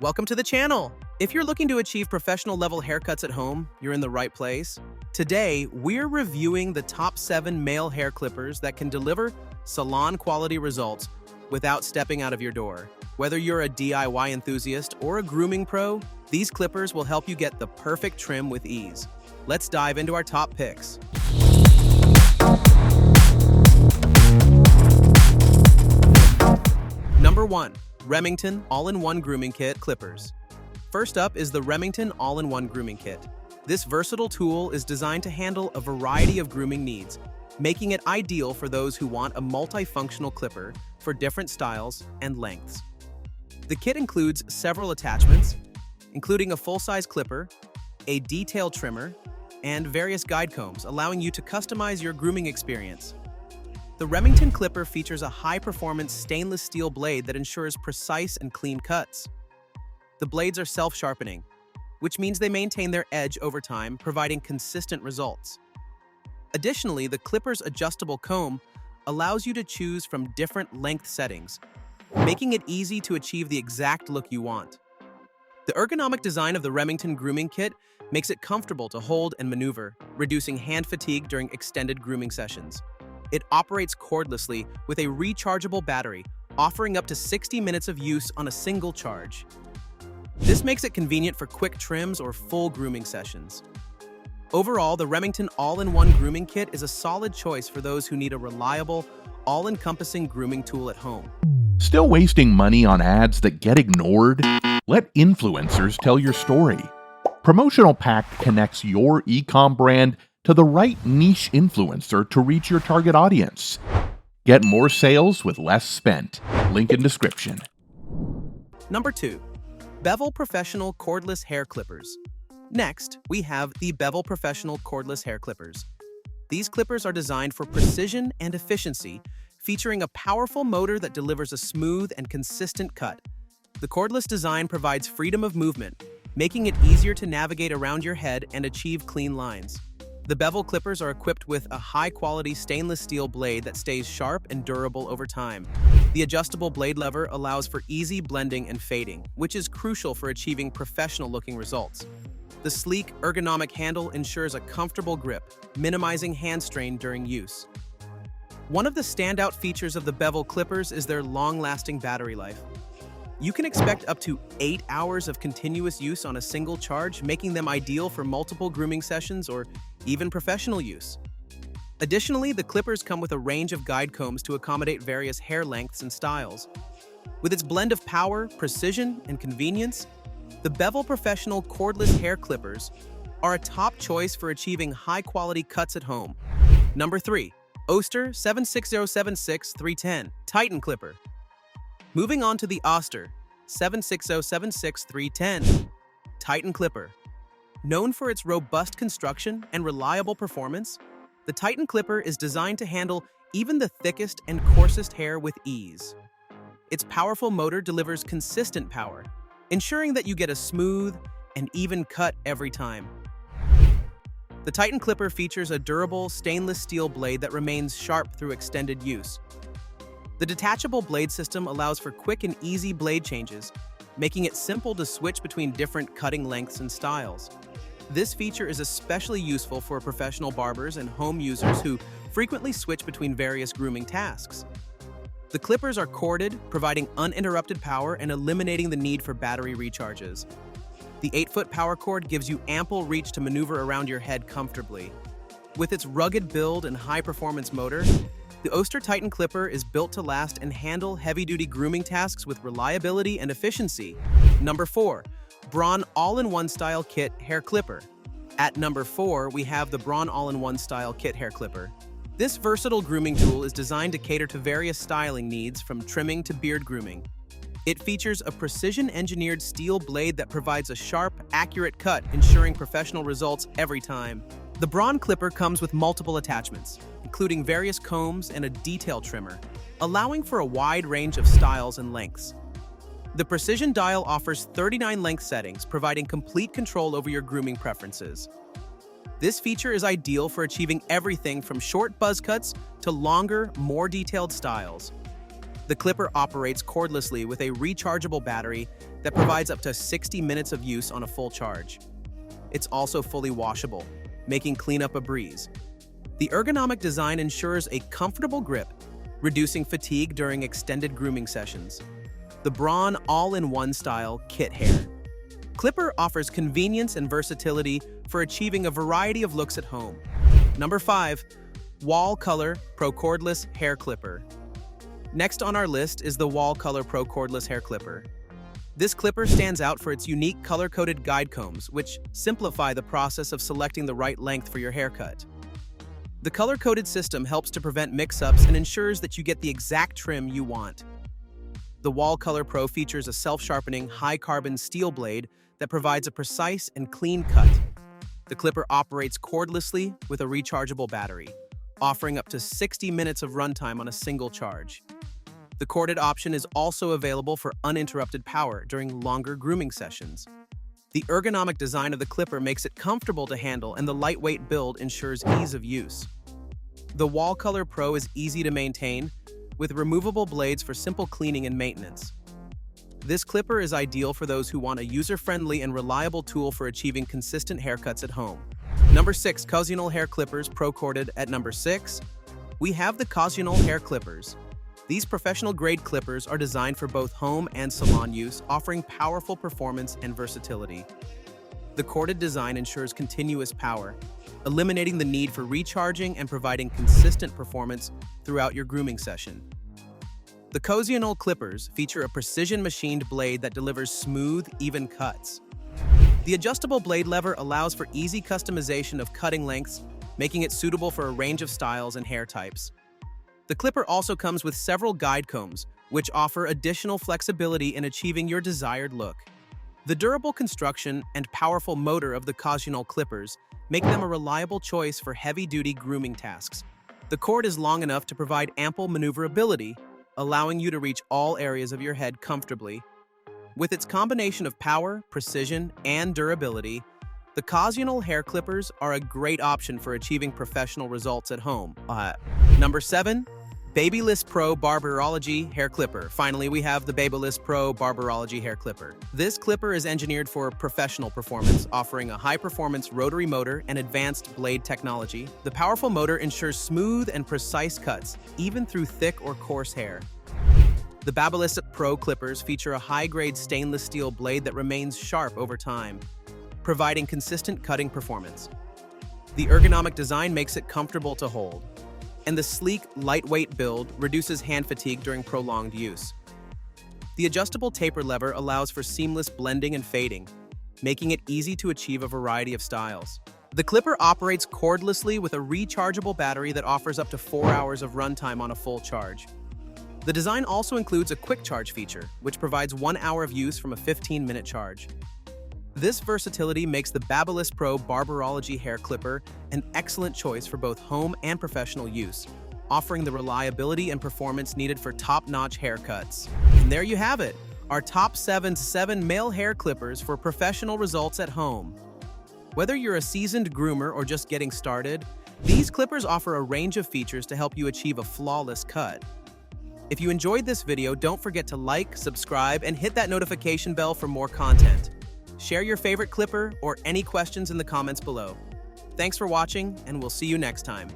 Welcome to the channel! If you're looking to achieve professional level haircuts at home, you're in the right place. Today, we're reviewing the top 7 male hair clippers that can deliver salon quality results without stepping out of your door. Whether you're a DIY enthusiast or a grooming pro, these clippers will help you get the perfect trim with ease. Let's dive into our top picks. Number 1. Remington All-in-One Grooming Kit Clippers. First up is the Remington All-in-One Grooming Kit. This versatile tool is designed to handle a variety of grooming needs, making it ideal for those who want a multifunctional clipper for different styles and lengths. The kit includes several attachments, including a full-size clipper, a detail trimmer, and various guide combs, allowing you to customize your grooming experience. The Remington clipper features a high-performance stainless steel blade that ensures precise and clean cuts. The blades are self-sharpening, which means they maintain their edge over time, providing consistent results. Additionally, the clipper's adjustable comb allows you to choose from different length settings, making it easy to achieve the exact look you want. The ergonomic design of the Remington grooming kit makes it comfortable to hold and maneuver, reducing hand fatigue during extended grooming sessions. It operates cordlessly with a rechargeable battery, offering up to 60 minutes of use on a single charge. This makes it convenient for quick trims or full grooming sessions. Overall, the Remington All-in-One Grooming Kit is a solid choice for those who need a reliable, all-encompassing grooming tool at home. Still wasting money on ads that get ignored? Let influencers tell your story. Promotional Pack connects your e-com brand to the right niche influencer to reach your target audience. Get more sales with less spent. Link in description. Number 2. Bevel Professional Cordless Hair Clippers. Next, we have the Bevel Professional Cordless Hair Clippers. These clippers are designed for precision and efficiency, featuring a powerful motor that delivers a smooth and consistent cut. The cordless design provides freedom of movement, making it easier to navigate around your head and achieve clean lines. The bevel clippers are equipped with a high-quality stainless steel blade that stays sharp and durable over time. The adjustable blade lever allows for easy blending and fading, which is crucial for achieving professional-looking results. The sleek, ergonomic handle ensures a comfortable grip, minimizing hand strain during use. One of the standout features of the bevel clippers is their long-lasting battery life. You can expect up to 8 hours of continuous use on a single charge, making them ideal for multiple grooming sessions or even professional use. Additionally, the clippers come with a range of guide combs to accommodate various hair lengths and styles. With its blend of power, precision, and convenience, the Bevel Professional Cordless Hair Clippers are a top choice for achieving high-quality cuts at home. Number 3. Oster 76076-310 Titan Clipper. Moving on to the Oster 76076-310 Titan Clipper. Known for its robust construction and reliable performance, the Titan Clipper is designed to handle even the thickest and coarsest hair with ease. Its powerful motor delivers consistent power, ensuring that you get a smooth and even cut every time. The Titan Clipper features a durable stainless steel blade that remains sharp through extended use. The detachable blade system allows for quick and easy blade changes, making it simple to switch between different cutting lengths and styles. This feature is especially useful for professional barbers and home users who frequently switch between various grooming tasks. The clippers are corded, providing uninterrupted power and eliminating the need for battery recharges. The 8-foot power cord gives you ample reach to maneuver around your head comfortably. With its rugged build and high-performance motor, the Oster Titan Clipper is built to last and handle heavy-duty grooming tasks with reliability and efficiency. Number 4. Braun All-in-One Style Kit Hair Clipper. At number 4, we have the Braun All-in-One Style Kit Hair Clipper. This versatile grooming tool is designed to cater to various styling needs from trimming to beard grooming. It features a precision-engineered steel blade that provides a sharp, accurate cut, ensuring professional results every time. The Braun clipper comes with multiple attachments, including various combs and a detail trimmer, allowing for a wide range of styles and lengths. The precision dial offers 39 length settings, providing complete control over your grooming preferences. This feature is ideal for achieving everything from short buzz cuts to longer, more detailed styles. The clipper operates cordlessly with a rechargeable battery that provides up to 60 minutes of use on a full charge. It's also fully washable, making cleanup a breeze. The ergonomic design ensures a comfortable grip, reducing fatigue during extended grooming sessions. The Braun all-in-one style kit hair. Clipper offers convenience and versatility for achieving a variety of looks at home. Number 5. Wahl Color Pro Cordless Hair Clipper. Next on our list is the Wahl Color Pro Cordless Hair Clipper. This clipper stands out for its unique color-coded guide combs, which simplify the process of selecting the right length for your haircut. The color-coded system helps to prevent mix-ups and ensures that you get the exact trim you want. The Wahl Color Pro features a self-sharpening, high-carbon steel blade that provides a precise and clean cut. The clipper operates cordlessly with a rechargeable battery, offering up to 60 minutes of runtime on a single charge. The corded option is also available for uninterrupted power during longer grooming sessions. The ergonomic design of the clipper makes it comfortable to handle, and the lightweight build ensures ease of use. The Wahl Color Pro is easy to maintain, with removable blades for simple cleaning and maintenance. This clipper is ideal for those who want a user-friendly and reliable tool for achieving consistent haircuts at home. Number 6. Cosyonall Hair Clippers Pro Corded. At number 6, we have the Cosyonall Hair Clippers. These professional-grade clippers are designed for both home and salon use, offering powerful performance and versatility. The corded design ensures continuous power, eliminating the need for recharging and providing consistent performance throughout your grooming session. The Cosyonall clippers feature a precision-machined blade that delivers smooth, even cuts. The adjustable blade lever allows for easy customization of cutting lengths, making it suitable for a range of styles and hair types. The clipper also comes with several guide combs, which offer additional flexibility in achieving your desired look. The durable construction and powerful motor of the Cosyonall clippers make them a reliable choice for heavy-duty grooming tasks. The cord is long enough to provide ample maneuverability, allowing you to reach all areas of your head comfortably. With its combination of power, precision, and durability, the Cosyonall hair clippers are a great option for achieving professional results at home. Number 7. BaBylissPRO Barberology Hair Clipper. Finally, we have the BaBylissPRO Barberology Hair Clipper. This clipper is engineered for professional performance, offering a high-performance rotary motor and advanced blade technology. The powerful motor ensures smooth and precise cuts, even through thick or coarse hair. The BaBylissPRO clippers feature a high-grade stainless steel blade that remains sharp over time, providing consistent cutting performance. The ergonomic design makes it comfortable to hold, and the sleek, lightweight build reduces hand fatigue during prolonged use. The adjustable taper lever allows for seamless blending and fading, making it easy to achieve a variety of styles. The clipper operates cordlessly with a rechargeable battery that offers up to 4 hours of runtime on a full charge. The design also includes a quick charge feature, which provides 1 hour of use from a 15-minute charge. This versatility makes the BaBylissPRO Barberology Hair Clipper an excellent choice for both home and professional use, offering the reliability and performance needed for top-notch haircuts. And there you have it, our top 7 male hair clippers for professional results at home. Whether you're a seasoned groomer or just getting started, these clippers offer a range of features to help you achieve a flawless cut. If you enjoyed this video, don't forget to like, subscribe, and hit that notification bell for more content. Share your favorite clipper or any questions in the comments below. Thanks for watching, and we'll see you next time.